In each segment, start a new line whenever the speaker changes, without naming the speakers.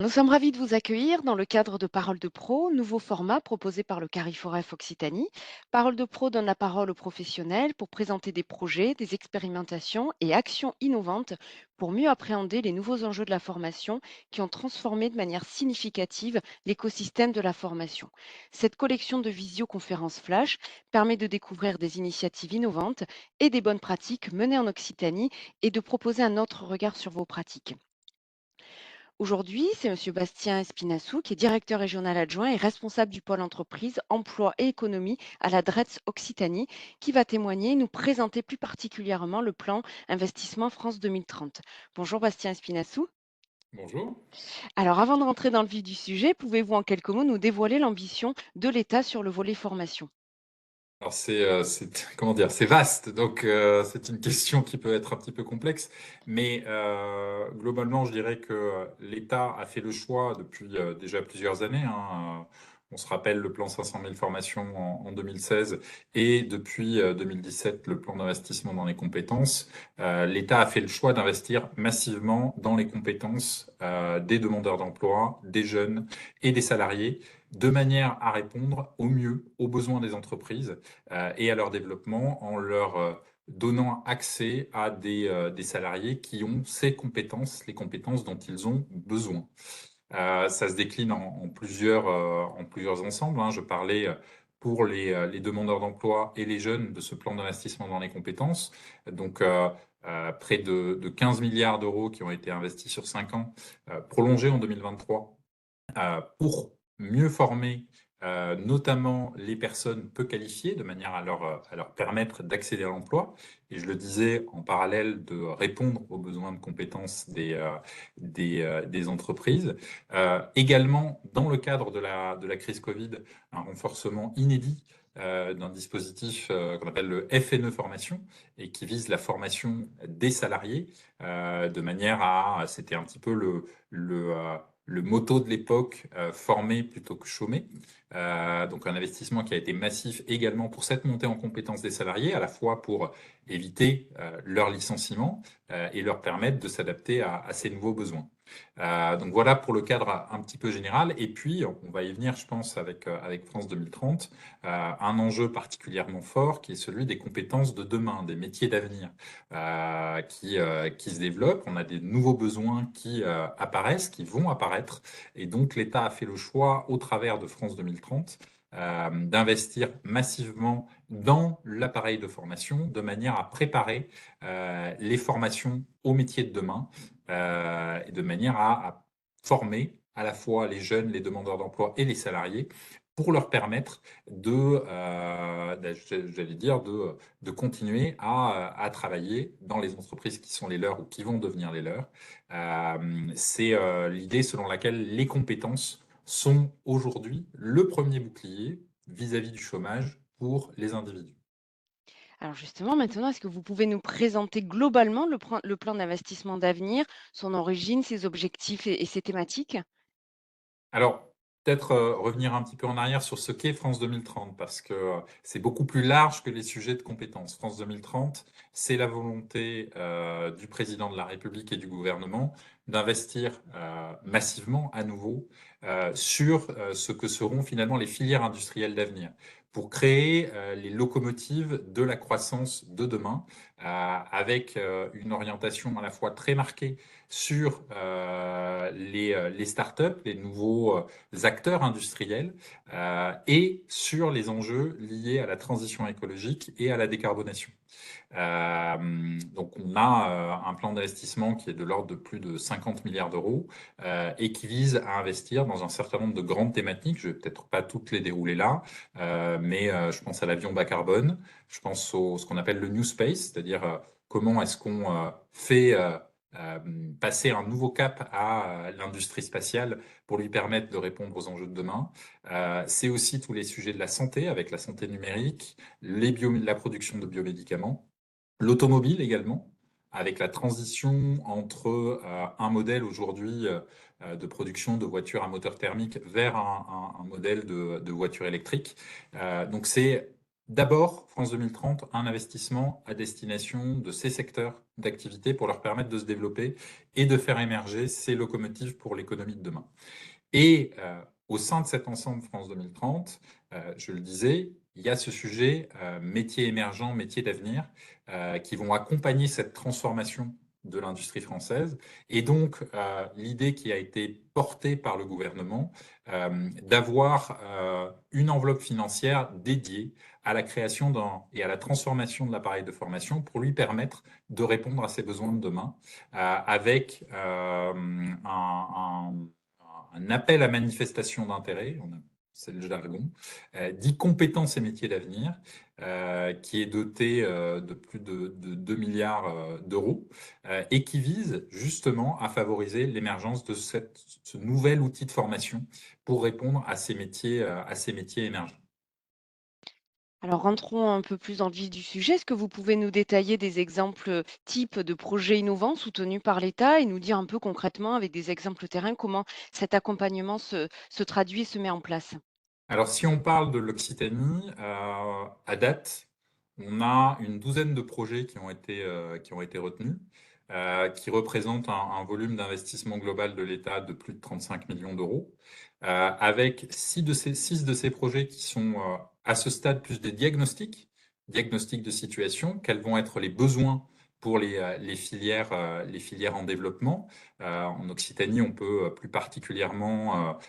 Nous sommes ravis de vous accueillir dans le cadre de Parole de Pro, nouveau format proposé par le Cariforef Occitanie. Parole de Pro donne la parole aux professionnels pour présenter des projets, des expérimentations et actions innovantes pour mieux appréhender les nouveaux enjeux de la formation qui ont transformé de manière significative l'écosystème de la formation. Cette collection de visioconférences flash permet de découvrir des initiatives innovantes et des bonnes pratiques menées en Occitanie et de proposer un autre regard sur vos pratiques. Aujourd'hui, c'est Monsieur Bastien Espinassou, qui est directeur régional adjoint et responsable du pôle entreprise, emploi et économie à la DRETS Occitanie, qui va témoigner et nous présenter plus particulièrement le plan Investissement France 2030. Bonjour Bastien Espinassou.
Bonjour.
Alors avant de rentrer dans le vif du sujet, pouvez-vous en quelques mots nous dévoiler l'ambition de l'État sur le volet formation?
Alors comment dire? C'est vaste, donc c'est une question qui peut être un petit peu complexe, mais globalement, je dirais que l'État a fait le choix depuis, déjà plusieurs années, hein, on se rappelle le plan 500 000 formations en 2016 et depuis, 2017, le plan d'investissement dans les compétences. L'État a fait le choix d'investir massivement dans les compétences, des demandeurs d'emploi, des jeunes et des salariés, de manière à répondre au mieux aux besoins des entreprises et à leur développement en leur donnant accès à des salariés qui ont ces compétences, les compétences dont ils ont besoin. Ça se décline en plusieurs ensembles, hein. Je parlais pour les demandeurs d'emploi et les jeunes de ce plan d'investissement dans les compétences. Donc, près de 15 milliards d'euros qui ont été investis sur 5 ans, prolongés en 2023 pour mieux former, notamment les personnes peu qualifiées, de manière à leur permettre d'accéder à l'emploi. Et je le disais, en parallèle de répondre aux besoins de compétences des entreprises. Également, dans le cadre de la crise Covid, un renforcement inédit d'un dispositif qu'on appelle le FNE Formation et qui vise la formation des salariés de manière c'était un petit peu le motto de l'époque, former plutôt que chômer. Donc un investissement qui a été massif également pour cette montée en compétences des salariés, à la fois pour éviter leur licenciement et leur permettre de s'adapter à ces nouveaux besoins. Donc voilà pour le cadre un petit peu général. Et puis, on va y venir, je pense, avec France 2030, un enjeu particulièrement fort qui est celui des compétences de demain, des métiers d'avenir qui se développent. On a des nouveaux besoins qui apparaissent, qui vont apparaître. Et donc, l'État a fait le choix, au travers de France 2030, d'investir massivement dans l'appareil de formation de manière à préparer les formations aux métiers de demain et de manière à former à la fois les jeunes, les demandeurs d'emploi et les salariés pour leur permettre j'allais dire, de continuer à travailler dans les entreprises qui sont les leurs ou qui vont devenir les leurs. C'est l'idée selon laquelle les compétences sont aujourd'hui le premier bouclier vis-à-vis du chômage pour les individus.
Alors justement, maintenant, est-ce que vous pouvez nous présenter globalement le plan d'investissement d'avenir, son origine, ses objectifs et ses thématiques?
Alors, peut-être revenir un petit peu en arrière sur ce qu'est France 2030, parce que c'est beaucoup plus large que les sujets de compétences. France 2030, c'est la volonté du président de la République et du gouvernement d'investir massivement à nouveau sur ce que seront finalement les filières industrielles d'avenir, pour créer les locomotives de la croissance de demain, avec une orientation à la fois très marquée sur les startups, les nouveaux acteurs industriels, et sur les enjeux liés à la transition écologique et à la décarbonation. Donc on a un plan d'investissement qui est de l'ordre de plus de 50 milliards d'euros et qui vise à investir dans un certain nombre de grandes thématiques. Je vais peut-être pas toutes les dérouler là, mais je pense à l'avion bas carbone, je pense au ce qu'on appelle le New Space, c'est-à-dire comment est-ce qu'on fait euh, passer un nouveau cap à l'industrie spatiale pour lui permettre de répondre aux enjeux de demain. C'est aussi tous les sujets de la santé, avec la santé numérique, la production de biomédicaments. L'automobile également, avec la transition entre un modèle aujourd'hui de production de voitures à moteur thermique vers un modèle de voiture électrique. Donc c'est D'abord, France 2030, un investissement à destination de ces secteurs d'activité pour leur permettre de se développer et de faire émerger ces locomotives pour l'économie de demain. Et au sein de cet ensemble France 2030, je le disais, il y a ce sujet métiers émergents, métiers d'avenir, qui vont accompagner cette transformation de l'industrie française. Et donc, l'idée qui a été portée par le gouvernement, d'avoir une enveloppe financière dédiée à la création et à la transformation de l'appareil de formation pour lui permettre de répondre à ses besoins de demain, avec un appel à manifestation d'intérêt, c'est le jargon, dit compétences et métiers d'avenir, qui est doté de plus de 2 milliards d'euros, et qui vise justement à favoriser l'émergence de ce nouvel outil de formation pour répondre à ces métiers émergents.
Alors rentrons un peu plus dans le vif du sujet. Est-ce que vous pouvez nous détailler des exemples types de projets innovants soutenus par l'État et nous dire un peu concrètement avec des exemples terrain comment cet accompagnement se traduit et se met en place?
Alors, si on parle de l'Occitanie, à date, on a une douzaine de projets qui ont été retenus, qui représentent un volume d'investissement global de l'État de plus de 35 millions d'euros, avec six de ces projets qui sont à ce stade plus des diagnostics de situation, quels vont être les besoins pour les filières en développement. En Occitanie, on peut plus particulièrement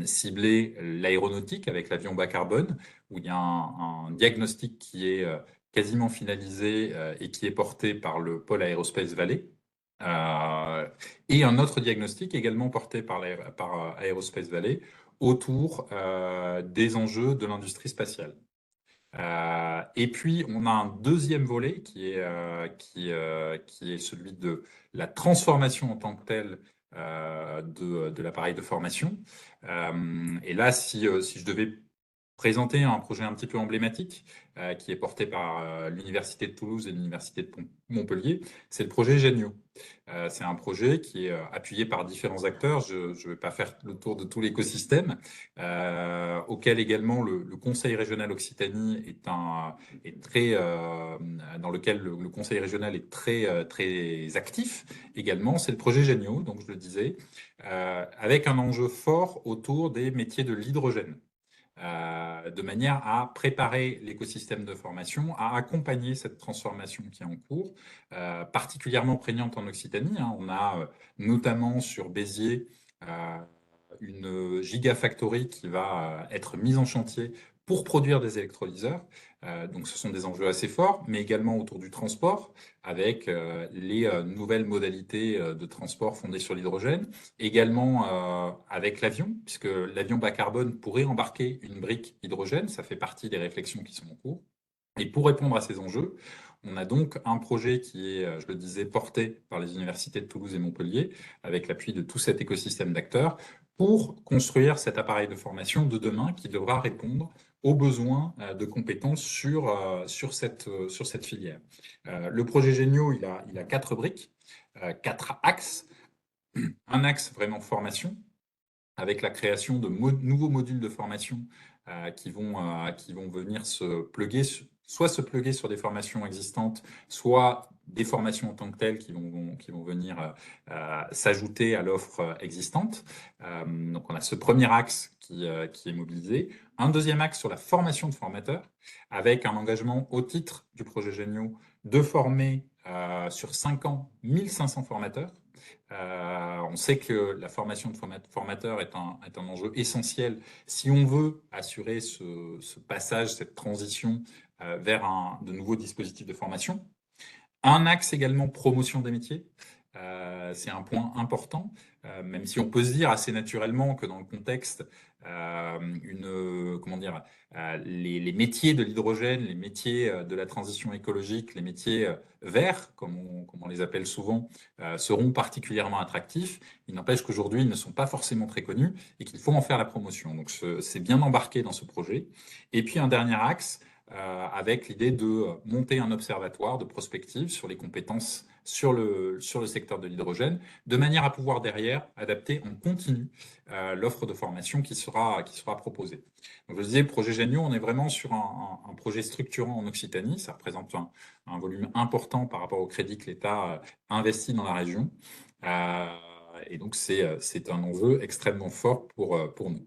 cibler l'aéronautique avec l'avion bas carbone, où il y a un diagnostic qui est quasiment finalisé et qui est porté par le pôle Aerospace Valley. Euh, et un autre diagnostic également porté par Aerospace Valley autour des enjeux de l'industrie spatiale. Et puis, on a un deuxième volet qui est celui de la transformation en tant que telle de l'appareil de formation. Et là, si je devais présenter un projet un petit peu emblématique qui est porté par l'Université de Toulouse et l'Université de Montpellier, c'est le projet Génio. C'est un projet qui est appuyé par différents acteurs. Je ne vais pas faire le tour de tout l'écosystème, auquel également le Conseil régional Occitanie est très, dans lequel le Conseil régional est très actif également. C'est le projet Génio, donc je le disais, avec un enjeu fort autour des métiers de l'hydrogène, de manière à préparer l'écosystème de formation, à accompagner cette transformation qui est en cours, particulièrement prégnante en Occitanie, hein. On a notamment sur Béziers une gigafactory qui va être mise en chantier pour produire des électrolyseurs. Donc ce sont des enjeux assez forts, mais également autour du transport, avec les nouvelles modalités de transport fondées sur l'hydrogène, également avec l'avion, puisque l'avion bas carbone pourrait embarquer une brique hydrogène, ça fait partie des réflexions qui sont en cours. Et pour répondre à ces enjeux, on a donc un projet qui est, je le disais, porté par les universités de Toulouse et Montpellier, avec l'appui de tout cet écosystème d'acteurs, pour construire cet appareil de formation de demain qui devra répondre aux besoins de compétences sur cette filière. Le projet Génio, il a quatre briques, quatre axes. Un axe vraiment formation, avec la création de nouveaux modules de formation qui vont venir soit se plugger sur des formations existantes, soit des formations en tant que telles qui vont venir s'ajouter à l'offre existante. Donc on a ce premier axe qui est mobilisé. Un deuxième axe sur la formation de formateurs, avec un engagement au titre du projet Génio de former sur 5 ans 1500 formateurs. On sait que la formation de formateurs est un enjeu essentiel si on veut assurer ce passage, cette transition vers de nouveaux dispositifs de formation. Un axe également promotion des métiers. C'est un point important, même si on peut se dire assez naturellement que dans le contexte, comment dire, les métiers de l'hydrogène, les métiers de la transition écologique, les métiers verts, comme on les appelle souvent, seront particulièrement attractifs. Il n'empêche qu'aujourd'hui, ils ne sont pas forcément très connus et qu'il faut en faire la promotion. Donc, c'est bien embarqué dans ce projet. Et puis, un dernier axe, avec l'idée de monter un observatoire de prospective sur les compétences sur le secteur de l'hydrogène, de manière à pouvoir derrière adapter en continu l'offre de formation qui sera proposée. Donc je disais, projet Génio, on est vraiment sur un projet structurant en Occitanie. Ça représente un volume important par rapport au crédit que l'État investit dans la région. Euh, et donc c'est un enjeu extrêmement fort pour nous.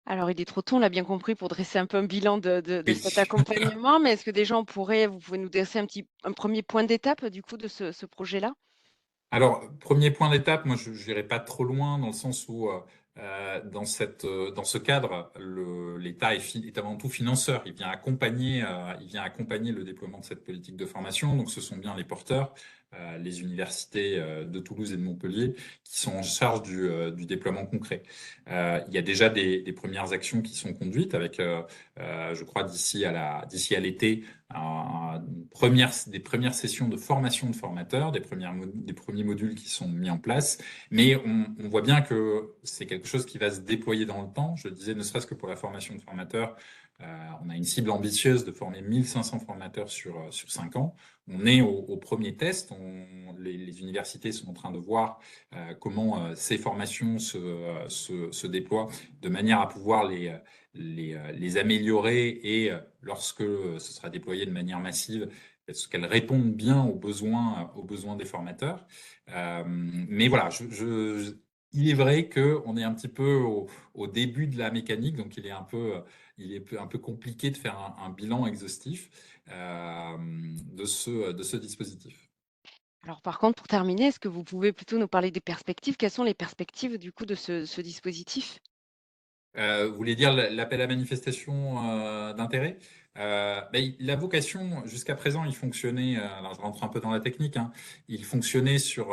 Alors, il est trop tôt, on l'a bien compris, pour dresser un peu un bilan de
Oui.
cet accompagnement, mais est-ce que déjà vous pouvez nous dresser un premier point d'étape du coup de ce projet-là?
Alors, premier point d'étape, moi je n'irai pas trop loin dans le sens où dans ce cadre, l'État est avant tout financeur. Il vient accompagner le déploiement de cette politique de formation. Donc, ce sont bien les porteurs, les universités de Toulouse et de Montpellier, qui sont en charge du déploiement concret. Il y a déjà des premières actions qui sont conduites avec, je crois, d'ici à l'été, des premières sessions de formation de formateurs, des premiers modules qui sont mis en place. Mais on voit bien que c'est quelque chose qui va se déployer dans le temps. Je le disais, ne serait-ce que pour la formation de formateurs, on a une cible ambitieuse de former 1500 formateurs sur 5 ans. On est au premier test. Les universités sont en train de voir comment ces formations se déploient de manière à pouvoir les améliorer et lorsque ce sera déployé de manière massive, est-ce qu'elles répondent bien aux besoins des formateurs. Mais voilà, il est vrai qu'on est un petit peu au début de la mécanique, donc il est un peu compliqué de faire un bilan exhaustif de ce dispositif.
Alors par contre, pour terminer, est-ce que vous pouvez plutôt nous parler des perspectives? Quelles sont les perspectives du coup de ce dispositif?
Vous voulez dire l'appel à manifestation d'intérêt? Il a vocation, jusqu'à présent, il fonctionnait, alors je rentre un peu dans la technique, hein, il fonctionnait sur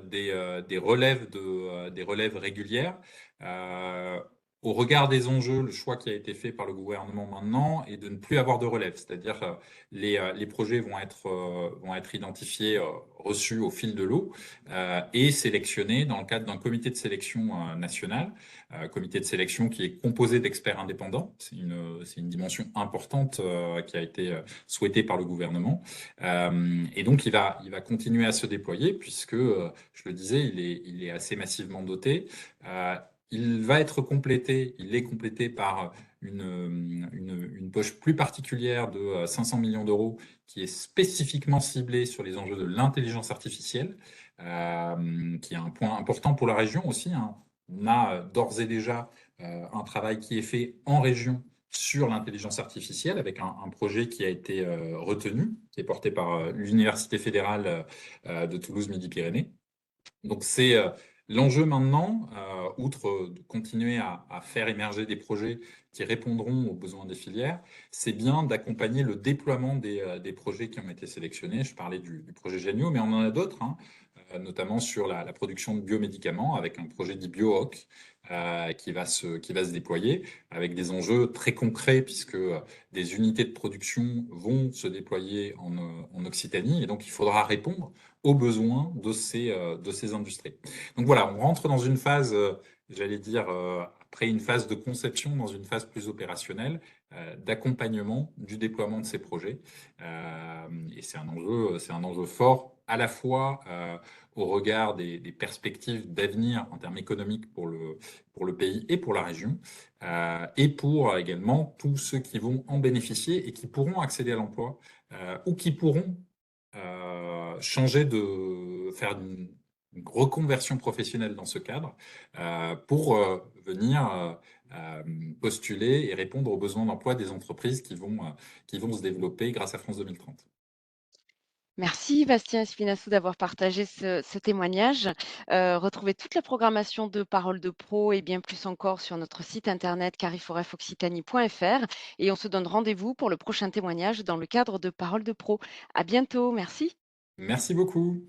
des relèves régulières. Euh, Au regard des enjeux, le choix qui a été fait par le gouvernement maintenant est de ne plus avoir de relève, c'est-à-dire les projets vont être identifiés, reçus au fil de l'eau et sélectionnés dans le cadre d'un comité de sélection national, comité de sélection qui est composé d'experts indépendants. C'est une dimension importante qui a été souhaitée par le gouvernement. Et donc, il va continuer à se déployer puisque, je le disais, il est assez massivement doté. Il est complété par une poche plus particulière de 500 millions d'euros qui est spécifiquement ciblée sur les enjeux de l'intelligence artificielle, qui est un point important pour la région aussi, hein. On a d'ores et déjà un travail qui est fait en région sur l'intelligence artificielle avec un projet qui a été retenu, qui est porté par l'Université fédérale de Toulouse-Midi-Pyrénées. Donc c'est l'enjeu maintenant, outre de continuer à faire émerger des projets qui répondront aux besoins des filières, c'est bien d'accompagner le déploiement des projets qui ont été sélectionnés. Je parlais du projet Génio, mais on en a d'autres, hein, notamment sur la production de biomédicaments avec un projet dit BioHoc qui va se déployer avec des enjeux très concrets puisque des unités de production vont se déployer en Occitanie et donc il faudra répondre aux besoins de ces industries. Donc voilà, on rentre dans une phase, j'allais dire, après une phase de conception, dans une phase plus opérationnelle, d'accompagnement du déploiement de ces projets. Et c'est un enjeu fort, à la fois au regard des perspectives d'avenir en termes économiques pour le pays et pour la région, et pour également tous ceux qui vont en bénéficier et qui pourront accéder à l'emploi, ou qui pourront faire une reconversion professionnelle dans ce cadre pour venir euh, postuler et répondre aux besoins d'emploi des entreprises qui vont se développer grâce à France 2030.
Merci Bastien Espinassou d'avoir partagé ce témoignage. Retrouvez toute la programmation de Parole de Pro et bien plus encore sur notre site internet cariforefoccitanie.fr et on se donne rendez-vous pour le prochain témoignage dans le cadre de Parole de Pro. À bientôt, merci.
Merci beaucoup.